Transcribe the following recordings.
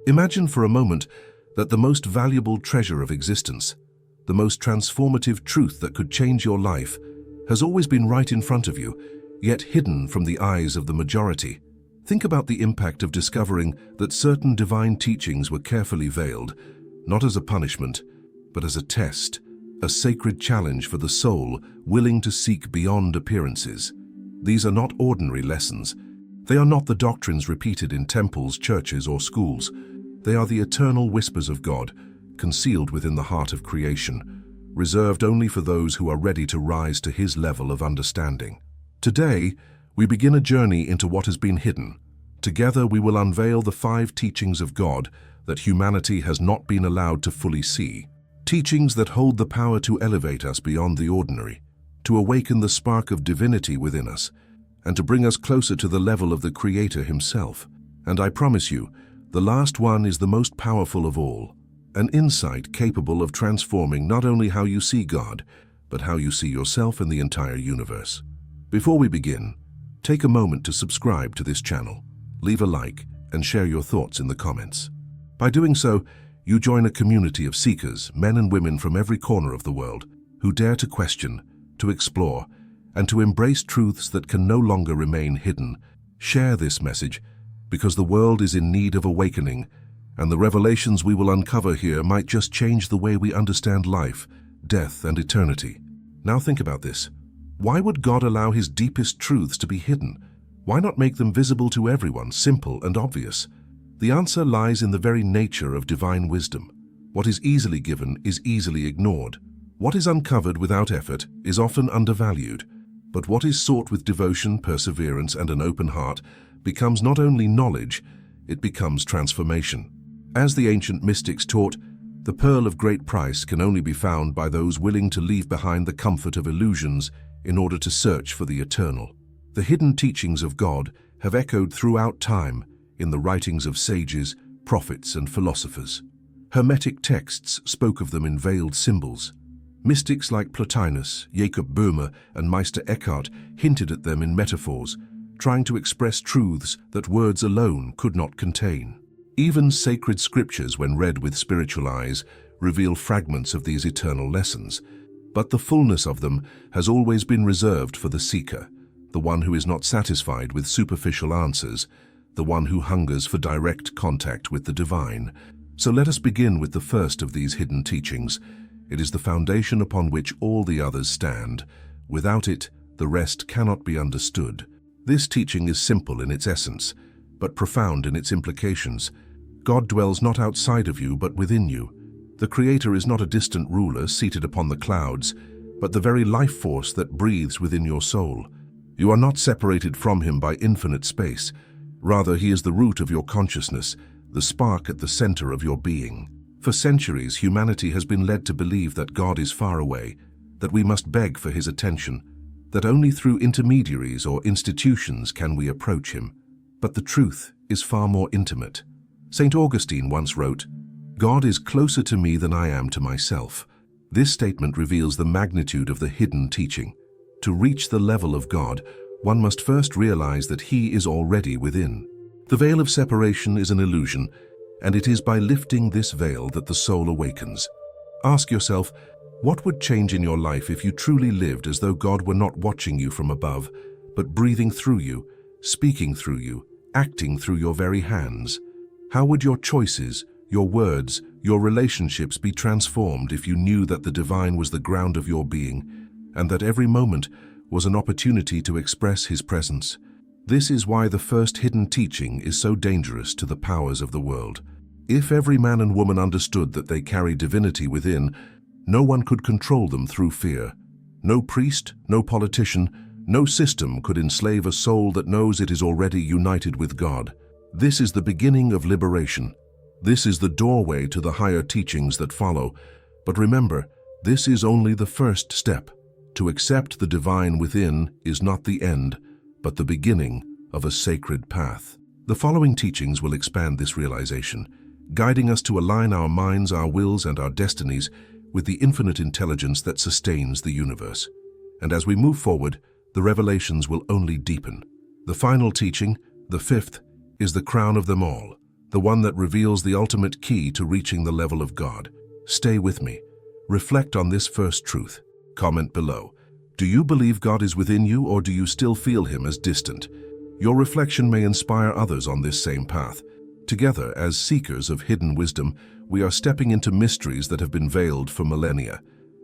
Imagine for a moment that the most valuable treasure of existence, the most transformative truth that could change your life, has always been right in front of you, yet hidden from the eyes of the majority. Think about the impact of discovering that certain divine teachings were carefully veiled, not as a punishment, but as a test, a sacred challenge for the soul willing to seek beyond appearances. These are not ordinary lessons. They are not the doctrines repeated in temples, churches, or schools. They are the eternal whispers of God, concealed within the heart of creation, reserved only for those who are ready to rise to His level of understanding. Today, we begin a journey into what has been hidden. Together, we will unveil the 5 teachings of God that humanity has not been allowed to fully see. Teachings that hold the power to elevate us beyond the ordinary, to awaken the spark of divinity within us, and to bring us closer to the level of the Creator Himself. And I promise you, the last one is the most powerful of all, an insight capable of transforming not only how you see God, but how you see yourself and the entire universe. Before we begin, take a moment to subscribe to this channel, leave a like, and share your thoughts in the comments. By doing so, you join a community of seekers, men and women from every corner of the world, who dare to question, to explore, and to embrace truths that can no longer remain hidden. Share this message, because the world is in need of awakening, and the revelations we will uncover here might just change the way we understand life, death, and eternity. Now think about this. Why would God allow His deepest truths to be hidden? Why not make them visible to everyone, simple and obvious? The answer lies in the very nature of divine wisdom. What is easily given is easily ignored. What is uncovered without effort is often undervalued. But what is sought with devotion, perseverance, and an open heart becomes not only knowledge, it becomes transformation. As the ancient mystics taught, the pearl of great price can only be found by those willing to leave behind the comfort of illusions in order to search for the eternal. The hidden teachings of God have echoed throughout time in the writings of sages, prophets, and philosophers. Hermetic texts spoke of them in veiled symbols. Mystics like Plotinus, Jacob Boehme, and Meister Eckhart hinted at them in metaphors, trying to express truths that words alone could not contain. Even sacred scriptures, when read with spiritual eyes, reveal fragments of these eternal lessons. But the fullness of them has always been reserved for the seeker, the one who is not satisfied with superficial answers, the one who hungers for direct contact with the divine. So let us begin with the first of these hidden teachings. It is the foundation upon which all the others stand. Without it, the rest cannot be understood. This teaching is simple in its essence, but profound in its implications. God dwells not outside of you, but within you. The Creator is not a distant ruler seated upon the clouds, but the very life force that breathes within your soul. You are not separated from Him by infinite space. Rather, He is the root of your consciousness, the spark at the center of your being. For centuries, humanity has been led to believe that God is far away, that we must beg for His attention, that only through intermediaries or institutions can we approach Him. But the truth is far more intimate. St. Augustine once wrote, "God is closer to me than I am to myself." This statement reveals the magnitude of the hidden teaching. To reach the level of God, one must first realize that He is already within. The veil of separation is an illusion, and it is by lifting this veil that the soul awakens. Ask yourself, what would change in your life if you truly lived as though God were not watching you from above, but breathing through you, speaking through you, acting through your very hands? How would your choices, your words, your relationships be transformed if you knew that the divine was the ground of your being, and that every moment was an opportunity to express His presence? This is why the first hidden teaching is so dangerous to the powers of the world. If every man and woman understood that they carry divinity within, no one could control them through fear. No priest, no politician, no system could enslave a soul that knows it is already united with God. This is the beginning of liberation. This is the doorway to the higher teachings that follow. But remember, this is only the first step. To accept the divine within is not the end, but the beginning of a sacred path. The following teachings will expand this realization, guiding us to align our minds, our wills, and our destinies with the infinite intelligence that sustains the universe. And as we move forward, the revelations will only deepen. The final teaching, the fifth, is the crown of them all, the one that reveals the ultimate key to reaching the level of God. Stay with me. Reflect on this first truth. Comment below. Do you believe God is within you, or do you still feel him as distant? Your reflection may inspire others on this same path. Together, as seekers of hidden wisdom, we are stepping into mysteries that have been veiled for millennia.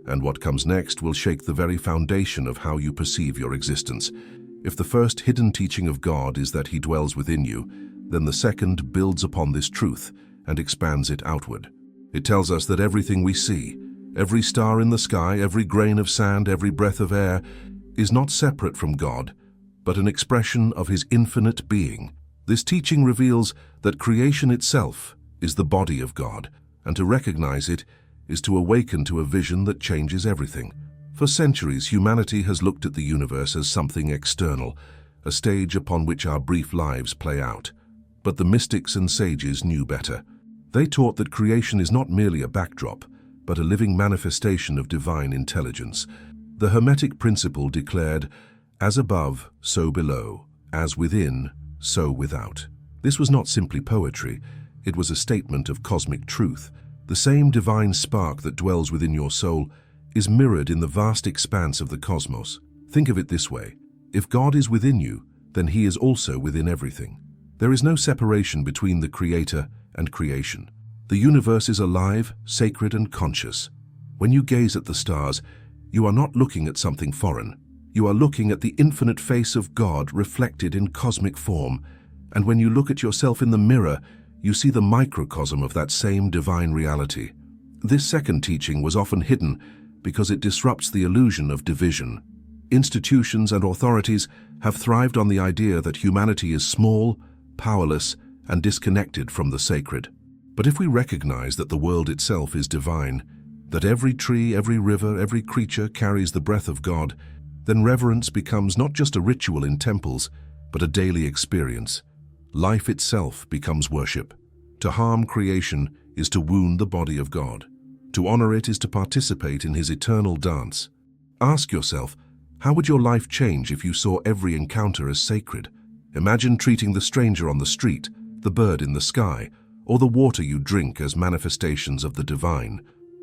And what comes next will shake the very foundation of how you perceive your existence. If the first hidden teaching of God is that he dwells within you, then the second builds upon this truth and expands it outward. It tells us that everything we see, every star in the sky, every grain of sand, every breath of air, is not separate from God, but an expression of his infinite being. This teaching reveals that creation itself is the body of God, and to recognize it is to awaken to a vision that changes everything. For centuries, humanity has looked at the universe as something external, a stage upon which our brief lives play out. But the mystics and sages knew better. They taught that creation is not merely a backdrop, but a living manifestation of divine intelligence. The Hermetic principle declared, "As above, so below, as within, so without." This was not simply poetry, it was a statement of cosmic truth. The same divine spark that dwells within your soul is mirrored in the vast expanse of the cosmos. Think of it this way: if God is within you, then he is also within everything. There is no separation between the Creator and creation. The universe is alive, sacred, and conscious. When you gaze at the stars, you are not looking at something foreign. You are looking at the infinite face of God reflected in cosmic form. And when you look at yourself in the mirror, you see the microcosm of that same divine reality. This second teaching was often hidden because it disrupts the illusion of division. Institutions and authorities have thrived on the idea that humanity is small, powerless, and disconnected from the sacred. But if we recognize that the world itself is divine, that every tree, every river, every creature carries the breath of God, then reverence becomes not just a ritual in temples, but a daily experience. Life itself becomes worship. To harm creation is to wound the body of God. To honor it is to participate in his eternal dance. Ask yourself, how would your life change if you saw every encounter as sacred? Imagine treating the stranger on the street, the bird in the sky, or the water you drink as manifestations of the divine.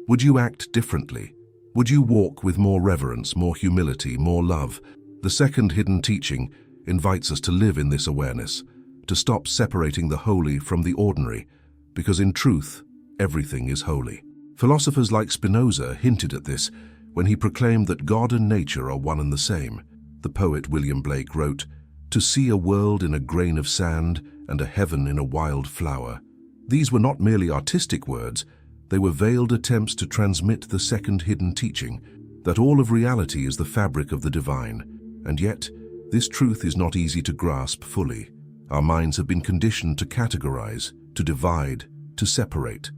Would you act differently? Would you walk with more reverence, more humility, more love? The second hidden teaching invites us to live in this awareness, to stop separating the holy from the ordinary, because in truth, everything is holy. Philosophers like Spinoza hinted at this when he proclaimed that God and nature are one and the same. The poet William Blake wrote, "To see a world in a grain of sand and a heaven in a wild flower." These were not merely artistic words, they were veiled attempts to transmit the second hidden teaching, that all of reality is the fabric of the divine. And yet, this truth is not easy to grasp fully. Our minds have been conditioned to categorize, to divide, to separate.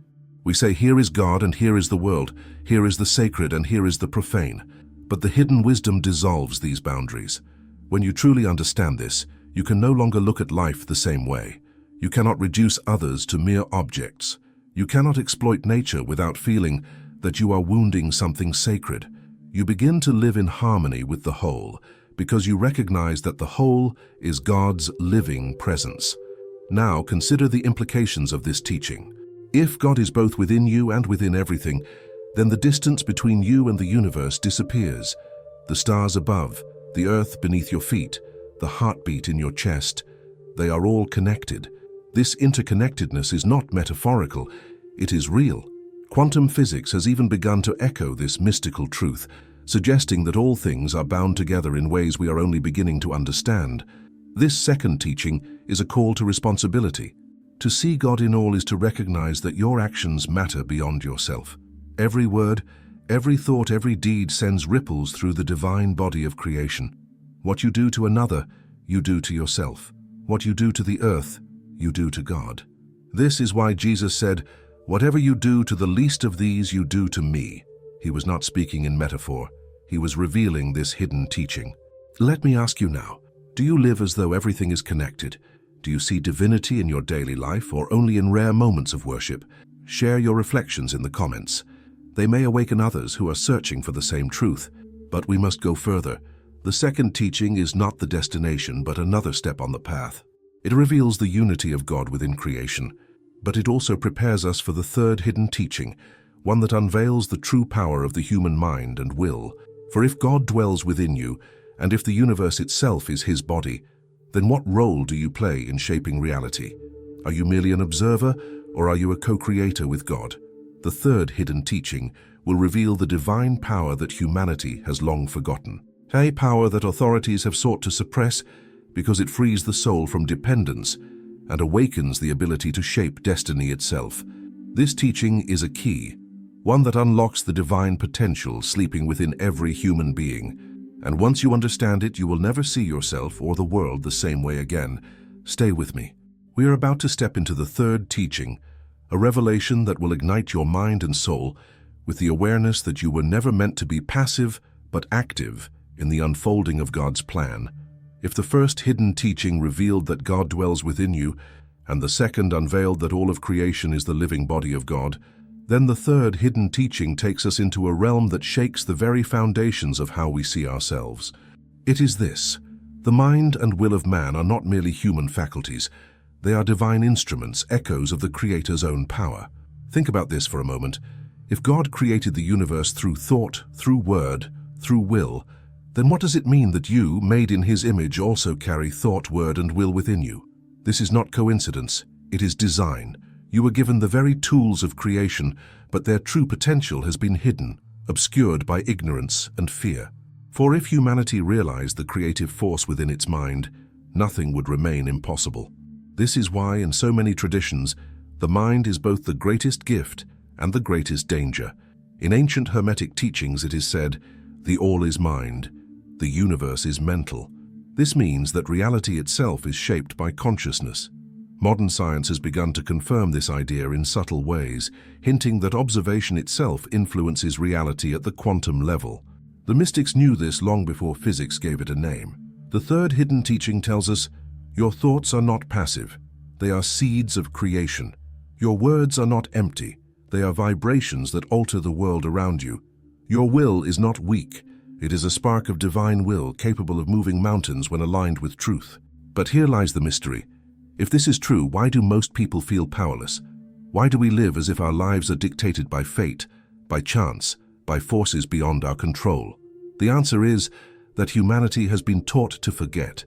We say, here is God and here is the world, here is the sacred and here is the profane. But the hidden wisdom dissolves these boundaries. When you truly understand this, you can no longer look at life the same way. You cannot reduce others to mere objects. You cannot exploit nature without feeling that you are wounding something sacred. You begin to live in harmony with the whole, because you recognize that the whole is God's living presence. Now consider the implications of this teaching. If God is both within you and within everything, then the distance between you and the universe disappears. The stars above, the earth beneath your feet, the heartbeat in your chest, they are all connected. This interconnectedness is not metaphorical, it is real. Quantum physics has even begun to echo this mystical truth, suggesting that all things are bound together in ways we are only beginning to understand. This second teaching is a call to responsibility. To see God in all is to recognize that your actions matter beyond yourself. Every word, every thought, every deed sends ripples through the divine body of creation. What you do to another, you do to yourself. What you do to the earth, you do to God. This is why Jesus said, "Whatever you do to the least of these, you do to me." He was not speaking in metaphor. He was revealing this hidden teaching. Let me ask you now, do you live as though everything is connected? Do you see divinity in your daily life or only in rare moments of worship? Share your reflections in the comments. They may awaken others who are searching for the same truth. But we must go further. The second teaching is not the destination, but another step on the path. It reveals the unity of God within creation. But it also prepares us for the third hidden teaching, one that unveils the true power of the human mind and will. For if God dwells within you, and if the universe itself is his body, then what role do you play in shaping reality? Are you merely an observer, or are you a co-creator with God? The third hidden teaching will reveal the divine power that humanity has long forgotten. A power that authorities have sought to suppress because it frees the soul from dependence and awakens the ability to shape destiny itself. This teaching is a key, one that unlocks the divine potential sleeping within every human being. And once you understand it, you will never see yourself or the world the same way again. Stay with me. We are about to step into the third teaching, a revelation that will ignite your mind and soul with the awareness that you were never meant to be passive, but active in the unfolding of God's plan. If the first hidden teaching revealed that God dwells within you, and the second unveiled that all of creation is the living body of God, then the third hidden teaching takes us into a realm that shakes the very foundations of how we see ourselves. It is this: the mind and will of man are not merely human faculties. They are divine instruments, echoes of the Creator's own power. Think about this for a moment. If God created the universe through thought, through word, through will, then what does it mean that you, made in His image, also carry thought, word, and will within you? This is not coincidence. It is design. You were given the very tools of creation, but their true potential has been hidden, obscured by ignorance and fear. For if humanity realized the creative force within its mind, nothing would remain impossible. This is why, in so many traditions, the mind is both the greatest gift and the greatest danger. In ancient Hermetic teachings it is said, "The all is mind, the universe is mental." This means that reality itself is shaped by consciousness. Modern science has begun to confirm this idea in subtle ways, hinting that observation itself influences reality at the quantum level. The mystics knew this long before physics gave it a name. The third hidden teaching tells us, your thoughts are not passive. They are seeds of creation. Your words are not empty. They are vibrations that alter the world around you. Your will is not weak. It is a spark of divine will capable of moving mountains when aligned with truth. But here lies the mystery. If this is true, why do most people feel powerless? Why do we live as if our lives are dictated by fate, by chance, by forces beyond our control? The answer is that humanity has been taught to forget.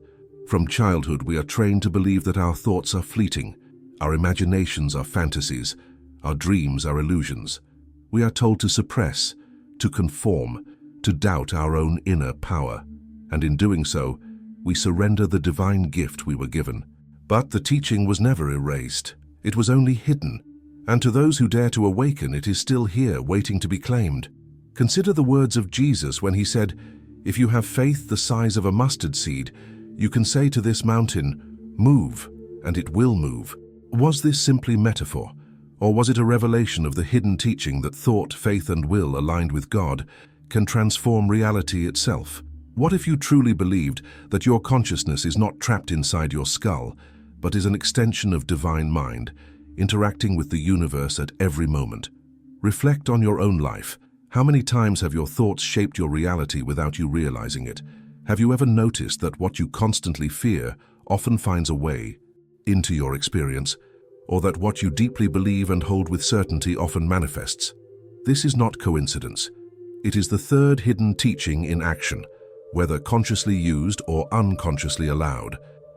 From childhood, we are trained to believe that our thoughts are fleeting, our imaginations are fantasies, our dreams are illusions. We are told to suppress, to conform, to doubt our own inner power. And in doing so, we surrender the divine gift we were given. But the teaching was never erased. It was only hidden. And to those who dare to awaken, it is still here, waiting to be claimed. Consider the words of Jesus when he said, "If you have faith the size of a mustard seed, you can say to this mountain, 'Move,' and it will move." Was this simply metaphor? Or was it a revelation of the hidden teaching that thought, faith, and will aligned with God can transform reality itself? What if you truly believed that your consciousness is not trapped inside your skull, but is an extension of divine mind, interacting with the universe at every moment? Reflect on your own life. How many times have your thoughts shaped your reality without you realizing it? Have you ever noticed that what you constantly fear often finds a way into your experience, or that what you deeply believe and hold with certainty often manifests? This is not coincidence. It is the third hidden teaching in action, whether consciously used or unconsciously allowed.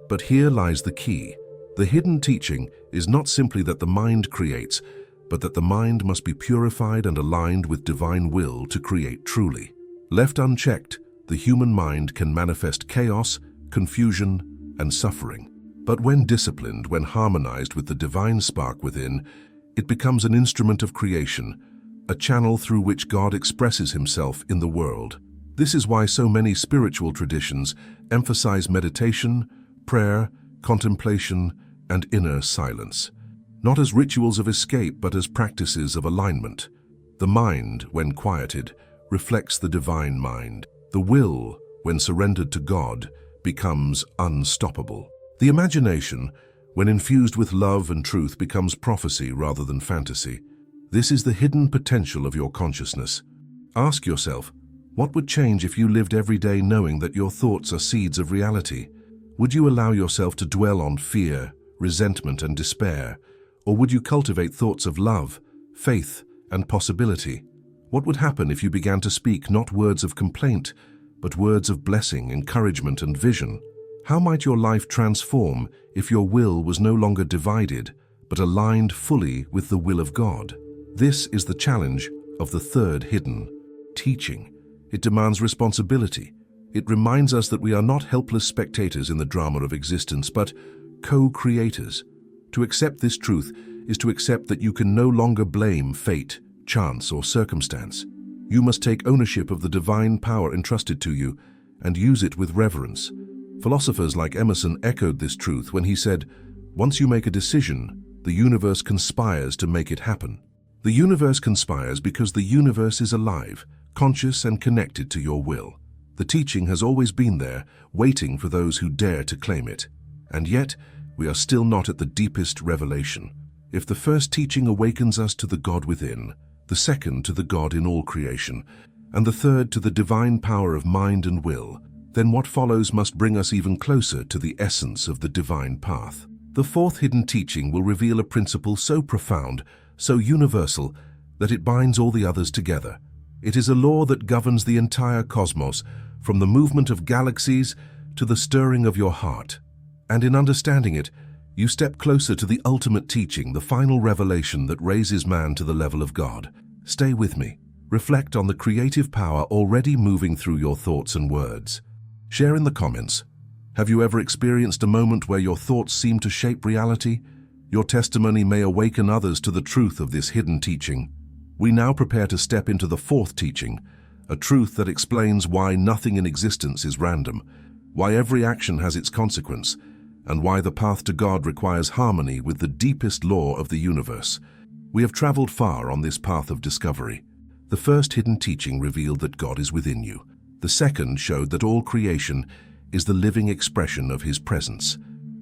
But here lies the key. The hidden teaching is not simply that the mind creates, but that the mind must be purified and aligned with divine will to create truly. Left unchecked, the human mind can manifest chaos, confusion, and suffering. But when disciplined, when harmonized with the divine spark within, it becomes an instrument of creation, a channel through which God expresses himself in the world. This is why so many spiritual traditions emphasize meditation, prayer, contemplation, and inner silence. Not as rituals of escape, but as practices of alignment. The mind, when quieted, reflects the divine mind. The will, when surrendered to God, becomes unstoppable. The imagination, when infused with love and truth, becomes prophecy rather than fantasy. This is the hidden potential of your consciousness. Ask yourself, what would change if you lived every day knowing that your thoughts are seeds of reality? Would you allow yourself to dwell on fear, resentment, and despair? Or would you cultivate thoughts of love, faith, and possibility? What would happen if you began to speak not words of complaint, but words of blessing, encouragement, and vision? How might your life transform if your will was no longer divided, but aligned fully with the will of God? This is the challenge of the third hidden teaching. It demands responsibility. It reminds us that we are not helpless spectators in the drama of existence, but co-creators. To accept this truth is to accept that you can no longer blame fate, chance, or circumstance. You must take ownership of the divine power entrusted to you and use it with reverence. Philosophers like Emerson echoed this truth when he said, "Once you make a decision, the universe conspires to make it happen." The universe conspires because the universe is alive, conscious, and connected to your will. The teaching has always been there, waiting for those who dare to claim it. And yet, we are still not at the deepest revelation. If the first teaching awakens us to the God within, the second to the God in all creation, and the third to the divine power of mind and will, then what follows must bring us even closer to the essence of the divine path. The fourth hidden teaching will reveal a principle so profound, so universal, that it binds all the others together. It is a law that governs the entire cosmos, from the movement of galaxies to the stirring of your heart. And in understanding it, you step closer to the ultimate teaching, the final revelation that raises man to the level of God. Stay with me. Reflect on the creative power already moving through your thoughts and words. Share in the comments. Have you ever experienced a moment where your thoughts seem to shape reality? Your testimony may awaken others to the truth of this hidden teaching. We now prepare to step into the fourth teaching, a truth that explains why nothing in existence is random, why every action has its consequence, and why the path to God requires harmony with the deepest law of the universe. We have traveled far on this path of discovery. The first hidden teaching revealed that God is within you. The second showed that all creation is the living expression of His presence.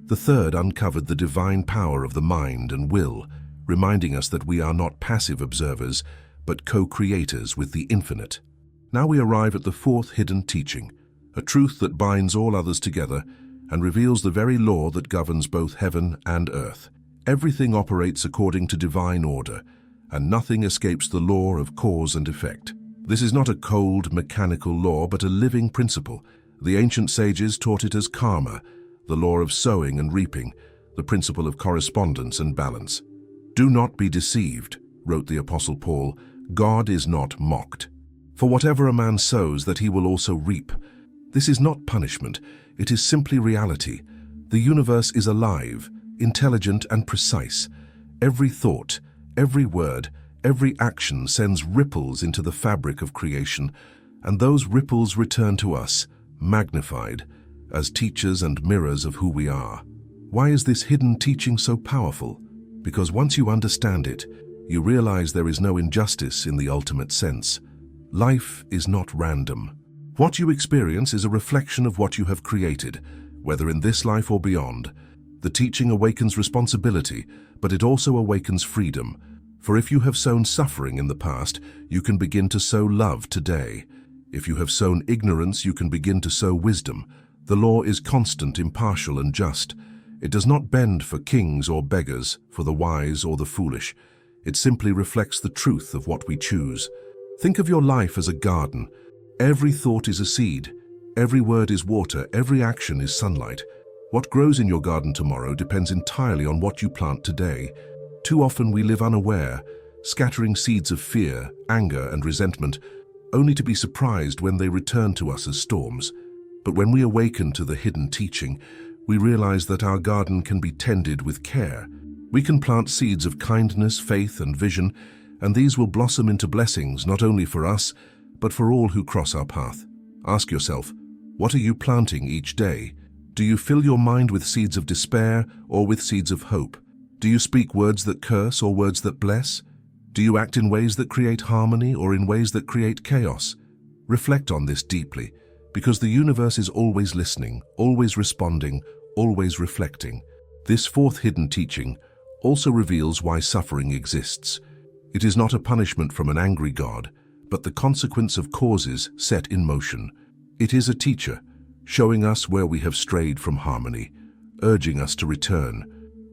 The third uncovered the divine power of the mind and will, reminding us that we are not passive observers, but co-creators with the infinite. Now we arrive at the fourth hidden teaching, a truth that binds all others together and reveals the very law that governs both heaven and earth. Everything operates according to divine order, and nothing escapes the law of cause and effect. This is not a cold, mechanical law, but a living principle. The ancient sages taught it as karma, the law of sowing and reaping, the principle of correspondence and balance. "Do not be deceived," wrote the Apostle Paul, "God is not mocked. For whatever a man sows, that he will also reap." This is not punishment, it is simply reality. The universe is alive, intelligent, and precise. Every thought, every word, every action sends ripples into the fabric of creation, and those ripples return to us, magnified, as teachers and mirrors of who we are. Why is this hidden teaching so powerful? Because once you understand it, you realize there is no injustice in the ultimate sense. Life is not random. What you experience is a reflection of what you have created, whether in this life or beyond. The teaching awakens responsibility, but it also awakens freedom. For if you have sown suffering in the past, you can begin to sow love today. If you have sown ignorance, you can begin to sow wisdom. The law is constant, impartial, and just. It does not bend for kings or beggars, for the wise or the foolish. It simply reflects the truth of what we choose. Think of your life as a garden. Every thought is a seed. Every word is water. Every action is sunlight. What grows in your garden tomorrow depends entirely on what you plant today. Too often we live unaware, scattering seeds of fear, anger, and resentment, only to be surprised when they return to us as storms. But when we awaken to the hidden teaching, we realize that our garden can be tended with care. We can plant seeds of kindness, faith, and vision, and these will blossom into blessings not only for us, but for all who cross our path. Ask yourself, what are you planting each day? Do you fill your mind with seeds of despair or with seeds of hope? Do you speak words that curse or words that bless? Do you act in ways that create harmony or in ways that create chaos? Reflect on this deeply, because the universe is always listening, always responding, always reflecting. This fourth hidden teaching also reveals why suffering exists. It is not a punishment from an angry God, but the consequence of causes set in motion. It is a teacher, showing us where we have strayed from harmony, urging us to return.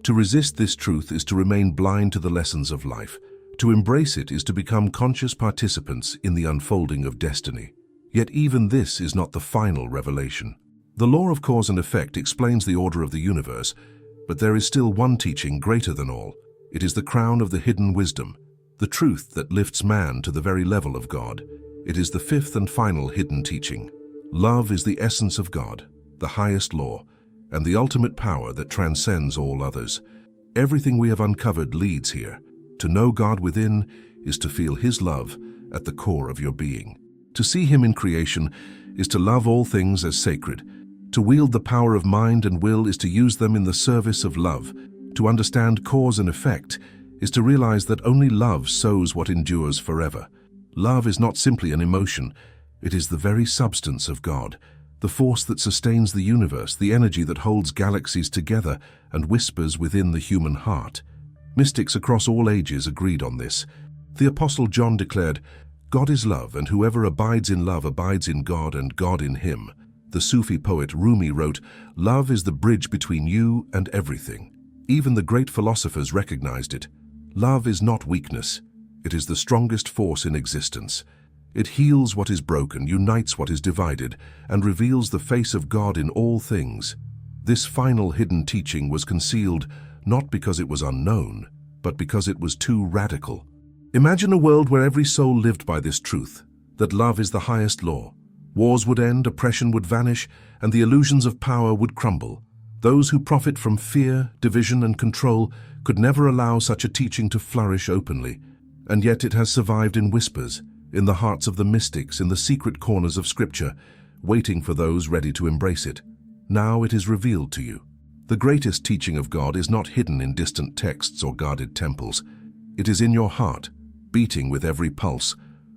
To resist this truth is to remain blind to the lessons of life. To embrace it is to become conscious participants in the unfolding of destiny. Yet even this is not the final revelation. The law of cause and effect explains the order of the universe, but there is still one teaching greater than all. It is the crown of the hidden wisdom, the truth that lifts man to the very level of God. It is the fifth and final hidden teaching. Love is the essence of God, the highest law, and the ultimate power that transcends all others. Everything we have uncovered leads here. To know God within is to feel His love at the core of your being. To see Him in creation is to love all things as sacred. To wield the power of mind and will is to use them in the service of love. To understand cause and effect is to realize that only love sows what endures forever. Love is not simply an emotion, it is the very substance of God, the force that sustains the universe, the energy that holds galaxies together and whispers within the human heart. Mystics across all ages agreed on this. The Apostle John declared, "God is love, and whoever abides in love abides in God and God in him." The Sufi poet Rumi wrote, "Love is the bridge between you and everything." Even the great philosophers recognized it. Love is not weakness. It is the strongest force in existence. It heals what is broken, unites what is divided, and reveals the face of God in all things. This final hidden teaching was concealed not because it was unknown, but because it was too radical. Imagine a world where every soul lived by this truth, that love is the highest law. Wars would end, oppression would vanish, and the illusions of power would crumble. Those who profit from fear, division, and control could never allow such a teaching to flourish openly. And yet it has survived in whispers, in the hearts of the mystics, in the secret corners of Scripture, waiting for those ready to embrace it. Now it is revealed to you. The greatest teaching of God is not hidden in distant texts or guarded temples. It is in your heart, beating with every pulse,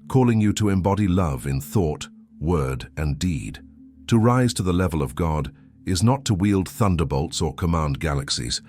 calling you to embody love in thought, word, and deed. To rise to the level of God is not to wield thunderbolts or command galaxies.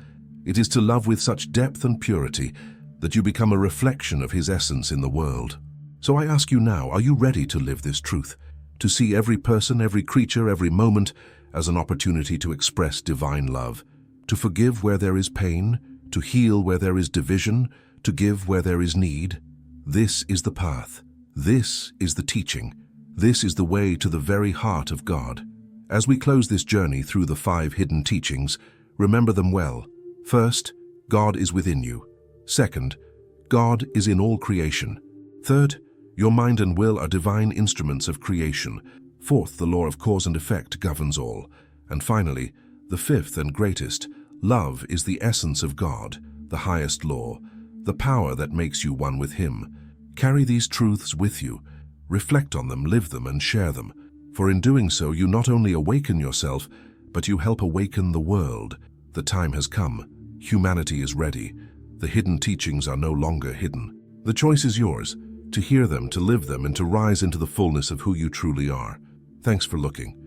It is to love with such depth and purity that you become a reflection of His essence in the world. So I ask you now, are you ready to live this truth? To see every person, every creature, every moment as an opportunity to express divine love, to forgive where there is pain, to heal where there is division, to give where there is need? This is the path. This is the teaching. This is the way to the very heart of God. As we close this journey through the 5 hidden teachings, remember them well. First, God is within you. Second, God is in all creation. Third, your mind and will are divine instruments of creation. Fourth, the law of cause and effect governs all. And finally, the fifth and greatest, love is the essence of God, the highest law, the power that makes you one with Him. Carry these truths with you. Reflect on them, live them, and share them. For in doing so, you not only awaken yourself, but you help awaken the world. The time has come. Humanity is ready. The hidden teachings are no longer hidden. The choice is yours, to hear them, to live them, and to rise into the fullness of who you truly are. Thanks for looking.